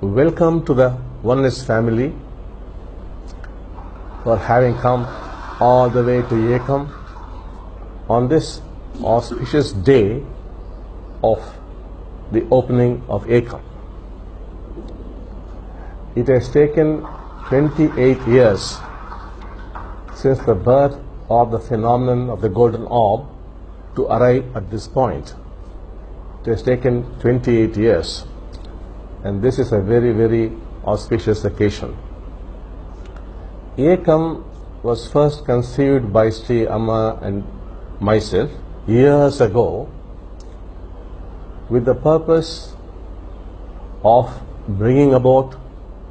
welcome to the Oneness family for having come all the way to Ekam on this auspicious day of the opening of Ekam. It has taken 28 years since the birth of the phenomenon of the golden orb to arrive at this point. It has taken 28 years, and this is a very, very auspicious occasion. Ekam was first conceived by Sri Amma and myself years ago with the purpose of bringing about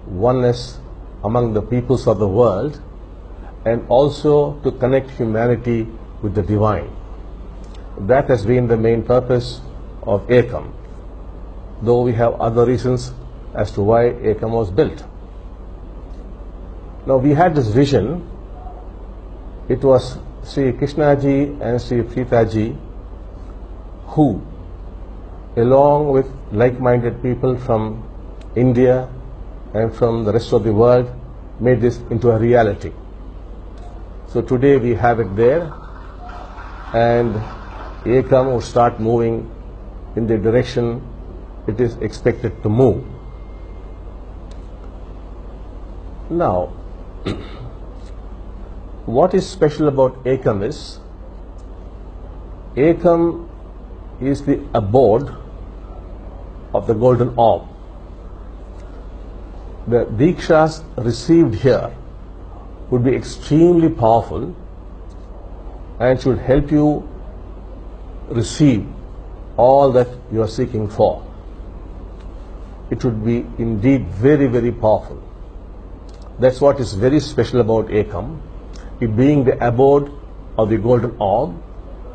oneness among the peoples of the world and also to connect humanity with the divine. That has been the main purpose of Ekam, though we have other reasons as to why Ekam was built. Now we had this vision. It was Sri Krishnaji and Sri Pritaji who, along with like-minded people from India and from the rest of the world, made this into a reality. So today we have it there, and Ekam will start moving in the direction it is expected to move. Now, what is special about Ekam is the abode of the golden orb. The Dikshas received here would be extremely powerful and should help you receive all that you are seeking for. It would be indeed very, very powerful. That's what is very special about Ekam, it being the abode of the golden orb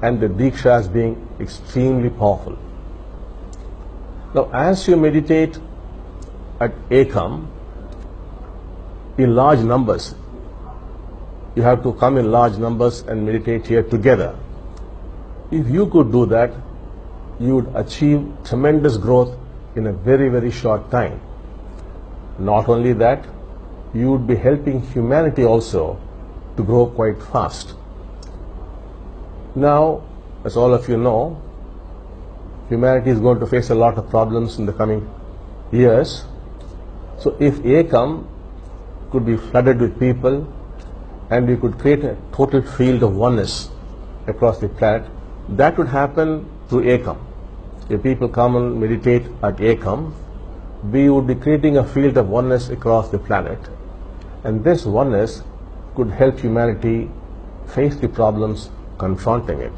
and the Dikshas being extremely powerful. Now, as you meditate at Ekam in large numbers, you have to come in large numbers and meditate here together. If you could do that, you would achieve tremendous growth in a very, very short time. Not only that, you would be helping humanity also to grow quite fast. Now, as all of you know, humanity is going to face a lot of problems in the coming years. So if Ekam could be flooded with people and we could create a total field of oneness across the planet, that would happen through Ekam. If people come and meditate at Ekam, we would be creating a field of oneness across the planet, and this oneness could help humanity face the problems confronting it.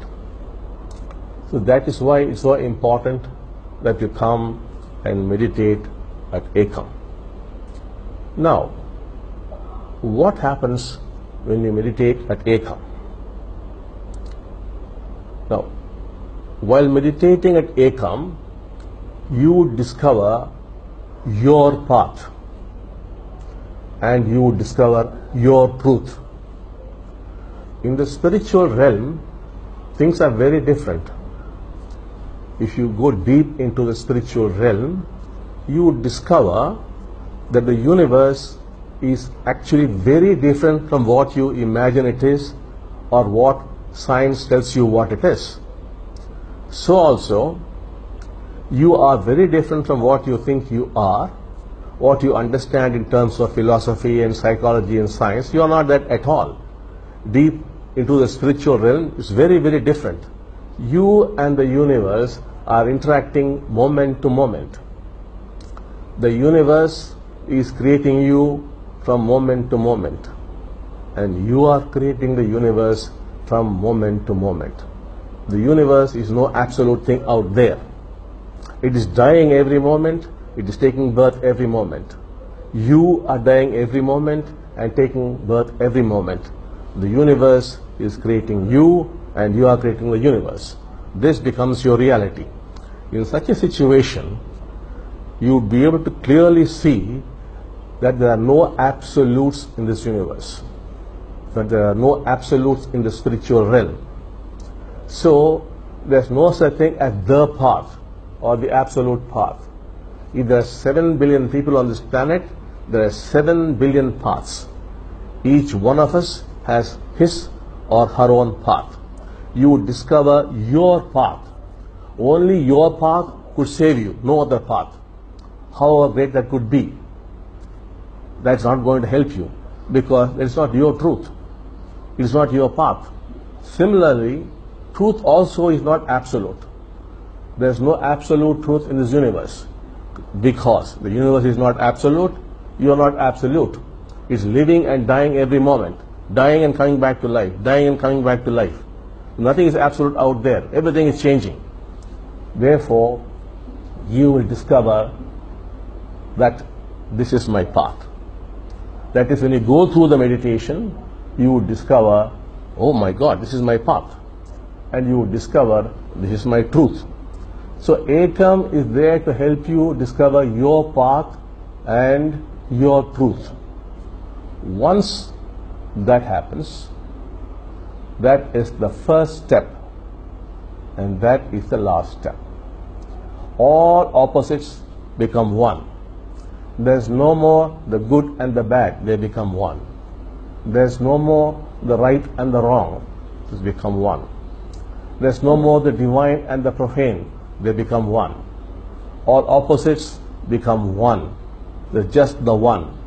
So that is why it's so important that you come and meditate at Ekam. Now, what happens when you meditate at Ekam? Now, while meditating at Ekam, you would discover your path and you would discover your truth. In the spiritual realm, things are very different. If you go deep into the spiritual realm, you would discover that the universe is actually very different from what you imagine it is or what science tells you what it is. So also, you are very different from what you think you are, what you understand in terms of philosophy and psychology and science. You are not that at all. Deep into the spiritual realm is very, very different. You and the universe are interacting moment to moment. The universe is creating you from moment to moment, and you are creating the universe from moment to moment. The universe is no absolute thing out there. It is dying every moment, it is taking birth every moment. You are dying every moment and taking birth every moment. The universe is creating you and you are creating the universe. This becomes your reality. In such a situation, you would be able to clearly see that there are no absolutes in this universe, that there are no absolutes in the spiritual realm. So there's no such thing as the path or the absolute path. If there are 7 billion people on this planet, there are 7 billion paths. Each one of us has his or her own path. You would discover your path. Only your path could save you, no other path. However great that could be, that's not going to help you, because it's not your truth. It is not your path. Similarly, truth also is not absolute. There is no absolute truth in this universe. Because the universe is not absolute, you are not absolute. It's living and dying every moment. Dying and coming back to life. Dying and coming back to life. Nothing is absolute out there. Everything is changing. Therefore, you will discover that this is my path. That is, when you go through the meditation, you would discover, oh my God, this is my path. And you would discover, this is my truth. So Ekam is there to help you discover your path and your truth. Once that happens, that is the first step, and that is the last step. All opposites become one. There's no more the good and the bad, they become one. There's no more the right and the wrong, they become one. There's no more the divine and the profane, they become one. All opposites become one. There's just the one.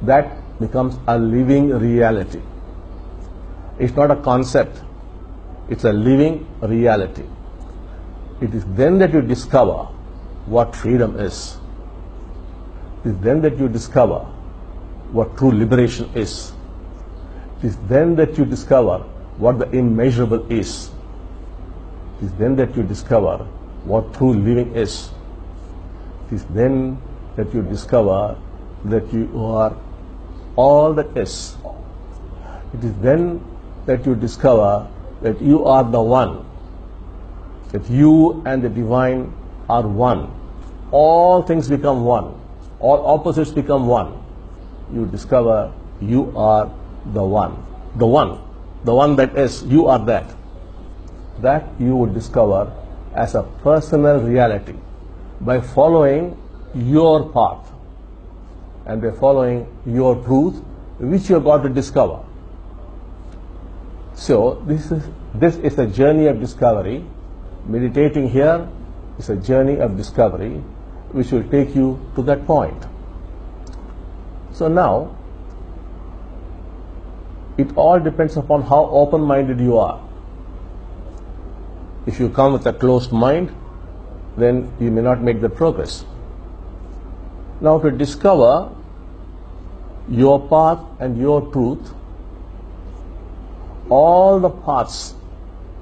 That becomes a living reality. It's not a concept, it's a living reality. It is then that you discover what freedom is. It is then that you discover what true liberation is. It is then that you discover what the immeasurable is. It is then that you discover what true living is. It is then that you discover that you are all that is. It is then that you discover that you are the one, that you and the divine are one. All things become one. All opposites become one. You discover you are the one. The one that is, you are that. That you would discover as a personal reality by following your path and by following your truth, which you have got to discover. So this is a journey of discovery. Meditating here is a journey of discovery which will take you to that point. So now, it all depends upon how open-minded you are. If you come with a closed mind, then you may not make the progress. Now, to discover your path and your truth, all the paths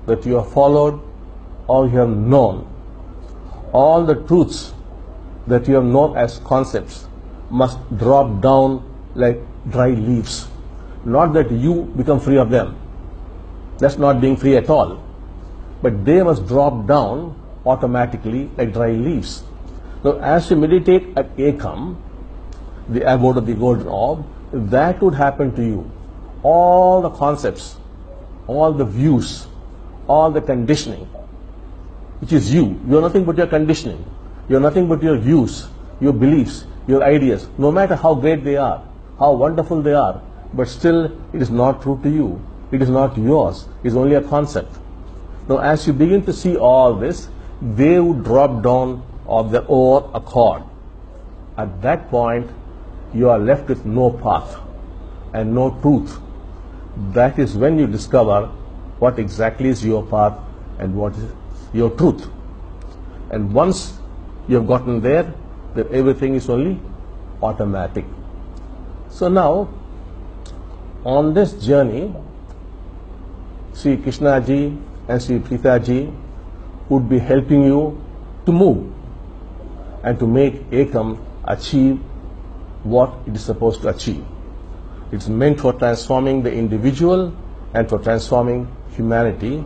that you have followed or you have known, all the truths that you have known as concepts must drop down like dry leaves. Not that you become free of them. That's not being free at all. But they must drop down automatically like dry leaves. Now, as you meditate at Ekam, the abode of the golden orb, that would happen to you. All the concepts, all the views, all the conditioning, which is you. You are nothing but your conditioning. You are nothing but your views, your beliefs, your ideas, no matter how great they are, how wonderful they are, but still it is not true to you. It is not yours. It is only a concept. Now, as you begin to see all this, they would drop down of their own accord. At that point, you are left with no path and no truth. That is when you discover what exactly is your path and what is your truth. And once you have gotten there, then everything is only automatic. So now, on this journey, Sri Krishna ji and Sri Prita ji would be helping you to move and to make Ekam achieve what it is supposed to achieve. It's meant for transforming the individual and for transforming humanity.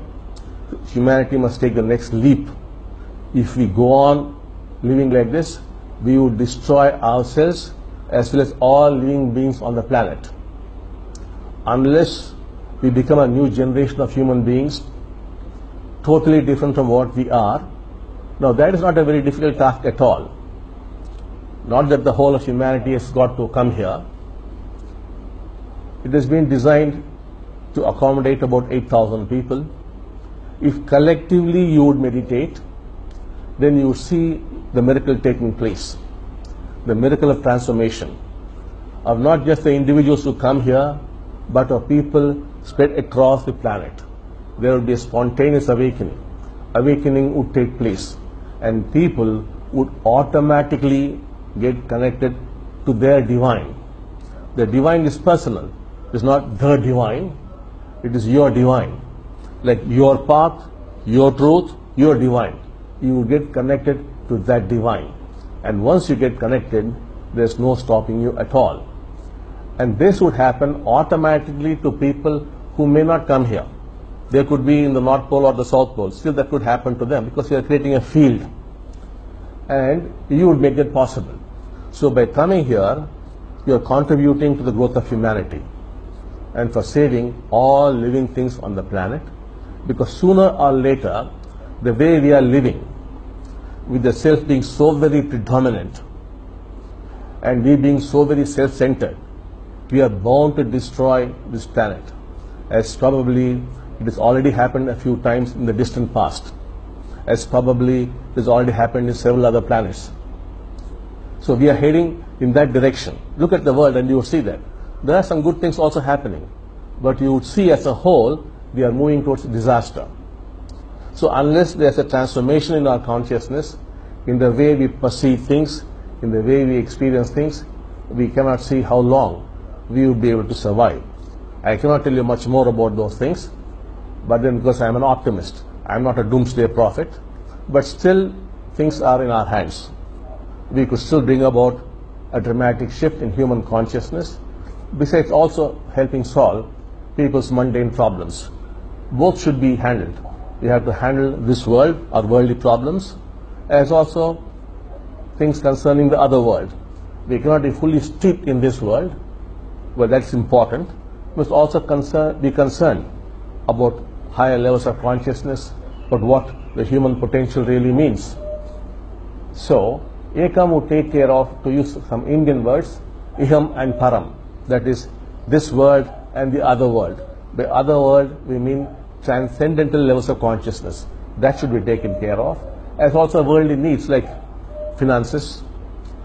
Humanity must take the next leap. If we go on living like this, we would destroy ourselves as well as all living beings on the planet. Unless we become a new generation of human beings, totally different from what we are. Now, that is not a very difficult task at all. Not that the whole of humanity has got to come here. It has been designed to accommodate about 8,000 people. If collectively you would meditate, then you would see the miracle taking place, the miracle of transformation, of not just the individuals who come here, but of people spread across the planet. There would be a spontaneous awakening. Awakening would take place, and people would automatically get connected to their divine. The divine is personal. It is not the divine. It is your divine. Like your path, your truth, your divine. You will get connected to that divine. And once you get connected, there's no stopping you at all. And this would happen automatically to people who may not come here. They could be in the North Pole or the South Pole. Still that could happen to them because you are creating a field. And you would make it possible. So by coming here, you are contributing to the growth of humanity and for saving all living things on the planet. Because sooner or later, the way we are living, with the self being so very predominant and we being so very self-centered, we are bound to destroy this planet, as probably it has already happened a few times in the distant past, as probably it has already happened in several other planets. So we are heading in that direction. Look at the world and you will see that. There are some good things also happening, but you would see as a whole, we are moving towards disaster. So unless there is a transformation in our consciousness, in the way we perceive things, in the way we experience things, we cannot see how long we will be able to survive. I cannot tell you much more about those things, but then because I am an optimist, I am not a doomsday prophet, but still things are in our hands. We could still bring about a dramatic shift in human consciousness, besides also helping solve people's mundane problems. Both should be handled. We have to handle this world, our worldly problems, as also things concerning the other world. We cannot be fully steeped in this world, but that's important. We must also be concerned about higher levels of consciousness, but what the human potential really means. So, Ekam would take care of, to use some Indian words, Iham and Param, that is, this world and the other world. By other world, we mean transcendental levels of consciousness. That should be taken care of, as also worldly needs like finances,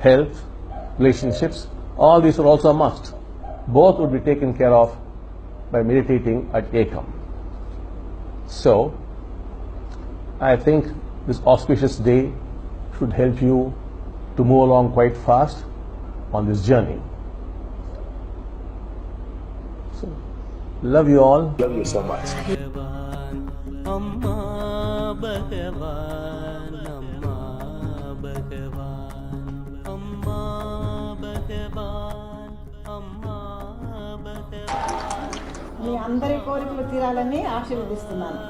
health, relationships. All these are also a must. Both would be taken care of by meditating at Ekam. So, I think this auspicious day should help you to move along quite fast on this journey. So, love you all. Love you so much. Amma Bhagavan, Amma Bhagavan, Amma Bhagavan, Amma Bhagavan. మీ అందరి కోరికలు తీరాలని ఆశీర్వదిస్తున్నాను.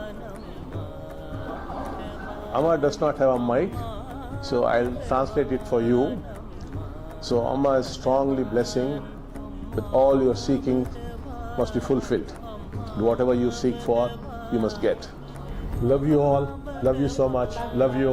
Amma does not have a mic, so I'll translate it for you. So Amma is strongly blessing that all your seeking must be fulfilled. Whatever you seek for, you must get. Love you all. Love you so much. Love you.